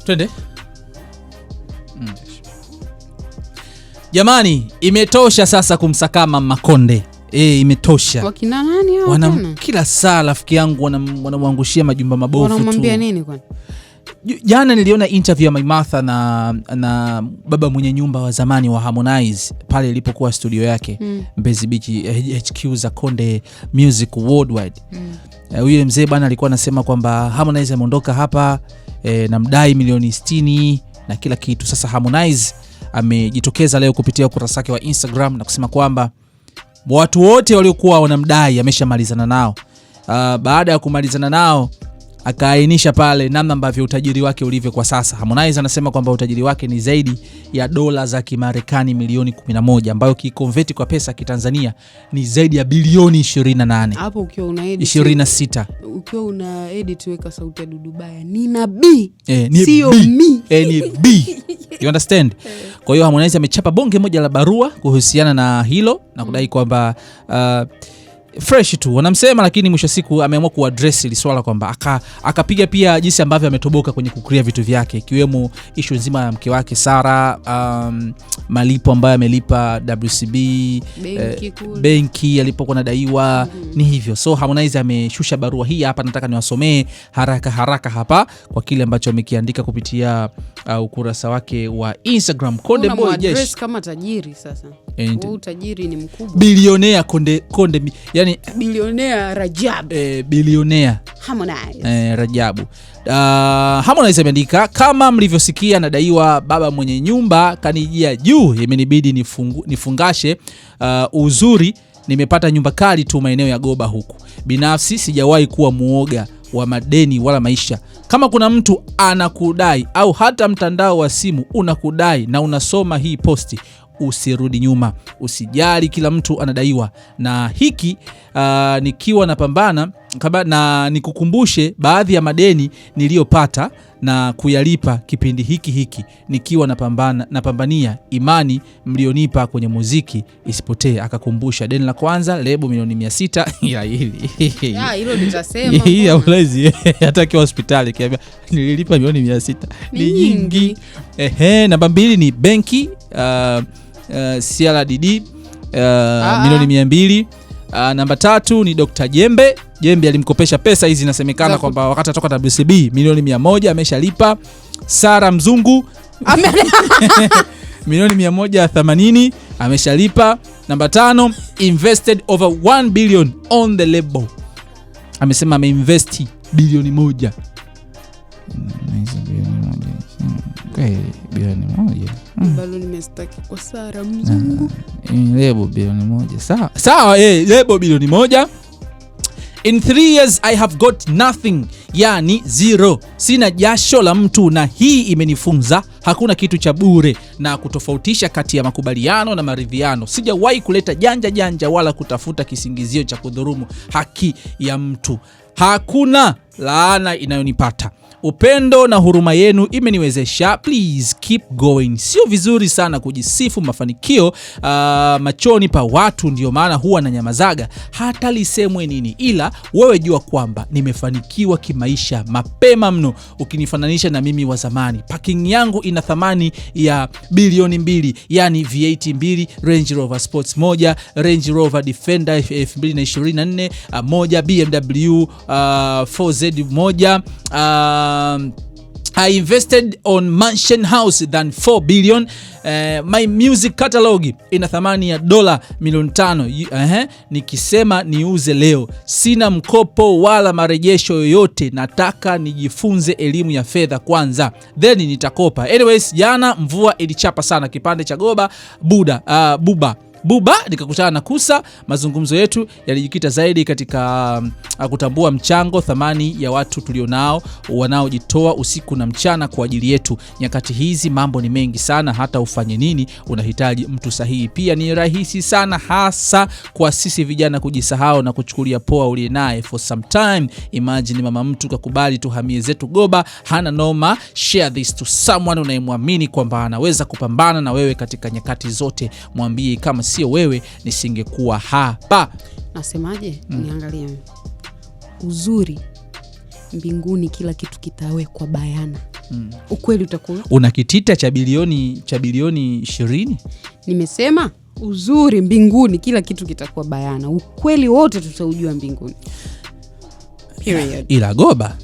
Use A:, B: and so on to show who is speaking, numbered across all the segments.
A: Twende. Jamani, imetosha sasa kumsakama Makonde. Imetosha.
B: Wakina nani hao?
A: Kila saa rafiki yangu wanamwangushia majumba mabovu tu.
B: Wanamwambia nini kwani?
A: Jana niliona interview ya Maimartha na baba mwenye nyumba wa zamani wa Harmonize pale ilipokuwa studio yake Mbezi Beach HQ za Konde Music Worldwide. Huyo mzee bana alikuwa anasema kwamba Harmonize ameondoka hapa na mdai milioni 60 na kila kitu. Sasa Harmonize amejitokeza leo kupitia ukurasa wake wa Instagram na kusema kwamba watu wote waliokuwa wanamdai ameshamalizana nao. Baada ya kumalizana nao akaainisha pale namna ambavyo utajiri wake ulivyo kwa sasa. Harmonize anasema kwamba utajiri wake ni zaidi ya dola za Kimarekani milioni 11 ambayo kikonvert kwa pesa kitanzania ni zaidi ya bilioni 28.
B: Hapo ukiwa una edit
A: 26.
B: Ukiwa una edit weka sauti ya Dudubaya. Nina B.
A: Sio mi. Ni B. You understand? Kwa hiyo Harmonize amechapa bonge moja la barua kuhusiana na hilo na kudai kwamba fresh tu wanamsema, lakini mwisho siku ameamua kuaddress ile swala kwamba akapiga pia jinsi ambavyo ametoboka kwenye kucreate vitu vyake, ikiwemo issue nzima ya mke wake Sara, malipo ambayo amelipa WCB benki alipokuwa anadaiwa ni hivyo. So Harmonize ameshusha barua hii hapa, nataka niwasomee haraka hapa kwa kile ambacho amekiandika kupitia ukurasa wake wa Instagram. Konde Boy
B: address kama tajiri sasa. Utajiri ni mkubwa.
A: Bilionea Konde yani
B: bilionea Rajab.
A: Bilionea
B: Harmonize.
A: Rajabu. Harmonize ameandika, kama mlivyosikia nadaiwa baba mwenye nyumba kanijia juu, imenibidi nifungashe uzuri, nimepata nyumba kali tu maeneo ya Goba huku. Binafsi sijawahi kuwa muoga wa madeni wala maisha. Kama kuna mtu anakudai au hata mtandao wa simu unakudai na unasoma hii posti, usirudi nyuma, usijali, kila mtu anadaiwa. Na hiki nikiwa napambana na nikukumbushe baadhi ya madeni niliyopata na kuyalipa kipindi hiki nikiwa napambania imani mlionipa kwenye muziki isipotee. Akakumbusha deni la kwanza lebo milioni 600 ya hili.
B: Hilo nitasema.
A: Hii ya ulezi hata kwa hospitali kiambia nililipa milioni 600 ni nyingi. Namba 2 ni benki CRDD milioni 200. Namba 3 ni Dr. Jembe alimkopesha pesa hizi, inasemekana kwamba wakati atoka WCB milioni 100 ameshalipa. Sara Mzungu milioni 180 ameshalipa. Namba 5 invested over 1 billion on the label, amesema ameinvesti bilioni 1. Bilioni 1.
B: Bado nimestaki kwa Sara Mzungu.
A: Lebo bilioni 1. Sawa, lebo bilioni 1. In 3 years I have got nothing, yani zero. Sina jasho la mtu, na hii imenifunza hakuna kitu cha bure na kutofautisha kati ya makubaliano na maridhiano. Sijawahi kuleta janja wala kutafuta kisingizio cha kudhurumu haki ya mtu. Hakuna laana inayonipata. Upendo na huruma yenu imeniwezesha. Please keep going. Sio vizuri sana kujisifu mafanikio machoni pa watu, ndio maana huwa na nyamazaga hata lisemwe nini, ila wewe jua kwamba nimefanikiwa kimaisha mapema mno ukinifananisha na mimi wa zamani. Parking yangu ina thamani ya bilioni 2, yani V8 2, Range Rover Sports 1, Range Rover Defender 2024 1, BMW 4Z 1. I invested on mansion house than 4 billion. My music catalog ina thamani ya dola milioni 5. Nikisema niuze leo, sina mkopo wala marejesho yoyote. Nataka nijifunze elimu ya fedha kwanza, then nitakopa. Anyways, jana mvua ilichapa sana kipande cha Goba Buba nikakutana na Kusa. Mazungumzo yetu yalijikita zaidi katika kutambua mchango, thamani ya watu tulionao wanaojitoa usiku na mchana kwa ajili yetu. Nyakati hizi mambo ni mengi sana, hata ufanye nini unahitaji mtu sahihi. Pia ni rahisi sana hasa kwa sisi vijana kujisahau na kuchukulia poa uliye naye for some time. Imagine mama mtu kakubali tuhamie zetu Goba, hana noma. Share this to someone unayemwamini kwamba anaweza kupambana na wewe katika nyakati zote. Mwambie kama sio wewe nisingekuwa hapa.
B: Nasemaje? Niangalie uzuri mbinguni, kila kitu kitawekwa bayana. ukweli utakuwa.
A: Una kitita cha bilioni 20?
B: Nimesema uzuri mbinguni kila kitu kitakuwa bayana. Ukweli wote tutaujua mbinguni. Period.
A: Ila Goba.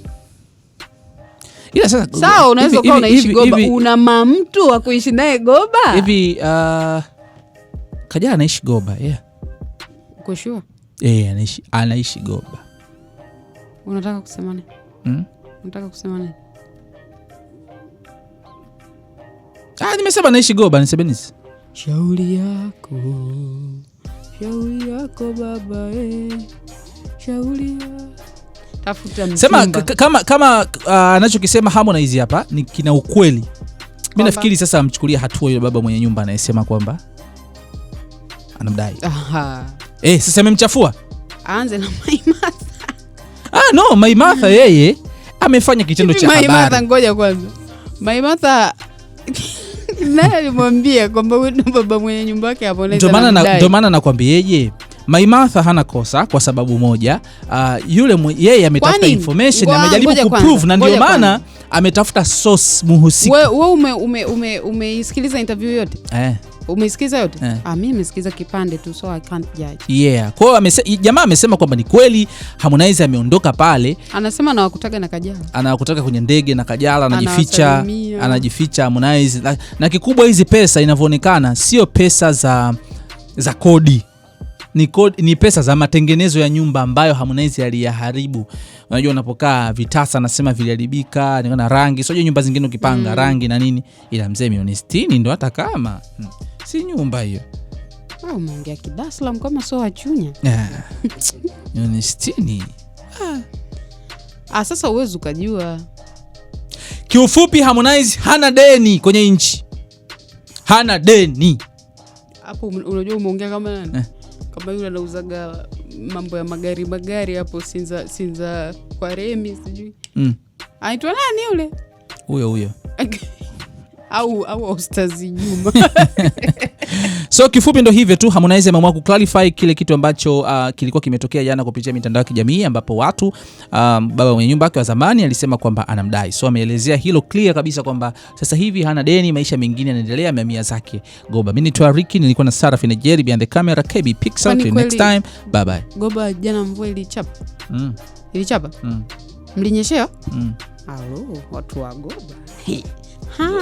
A: Ila sasa
B: sawa, unaweza kuwa unaishi Goba, una mtu wa kuishi naye Goba.
A: Hivi Kajala anaishi Goba,
B: Uko sure?
A: Anaishi Goba.
B: Unataka kusema nini? Unataka kusema nini?
A: Nimesema anaishi Goba, niseme nini?
B: Shauri yako baba, shauri yako. Tafuta mchumba.
A: Sema kama anachokisema Harmonize hapa ni kina ukweli. Mimi nafikiri sasa amchukulia hatua yule baba mwenye nyumba anayesema kwamba anamdai. Sasa amemchafua.
B: Aanze na Maimartha.
A: No, Maimartha yeye amefanya kitendo cha habari.
B: Maimartha, ngoja kwanza. Maimartha naye alimwambia kwamba wewe ndo baba mwenye nyumba yake hapo.
A: Ndio maana nakwambieje, Maimartha hana kosa kwa sababu moja, yeye ametafuta information, amejaribu kuprove, na ndio maana ametafuta source muhusika.
B: Wewe umeisikiliza interview yote? Umeisikiza yote? Mimi nimesikiza kipande tu, so I can't judge.
A: Kwa hiyo jamaa amesema kwamba ni kweli Harmonize ameondoka pale.
B: Anasema anawakutaka na Kajala.
A: Anawakutaka kwenye ndege na Kajala, anajificha Harmonize. Na kikubwa hizi pesa inavyoonekana sio pesa za kodi. Ni pesa za matengenezo ya nyumba ambayo Harmonize aliyaharibu. Unajua unapokaa vitasa anasema viliharibika, na rangi. Sio nyumba zingine ukipanga rangi na nini, ila mzee milioni 60 ndo hata kama si nyumba hiyo.
B: Umeongea Dar es Salaam kama sio wachunya.
A: Milioni 60.
B: Sasa uwezo ukajua.
A: Kiufupi Harmonize hana deni kwenye nchi. Hana deni. Hapo
B: unajua umeongea kama nani? Kama yule anauzaga mambo ya magari hapo Sinza kwa Remi sijui. Aitwa nani yule?
A: Huyo.
B: au Ustazi Juma.
A: So kifupi ndo hivyo tu, Harmonize ameamua kuclarify kile kitu ambacho kilikuwa kimetokea jana kupitia mitandao ya kijamii, ambapo watu baba mwenye nyumba yake wa zamani alisema kwamba anamdai. So ameelezea hilo clear kabisa kwamba sasa hivi hana deni, maisha mengine yanaendelea, amehamia zake Goba. Mimi ni Ricky, nilikuwa na Sarah Finejeri behind the camera, KB Pixel. Till next time, bye bye.
B: Goba jana mvua ilichapa. Ilichapa? Mlinyeshewa? Halo, watu wa Goba.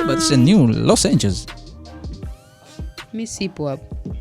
A: But it's a new Los Angeles.
B: Mimi sipo hapo.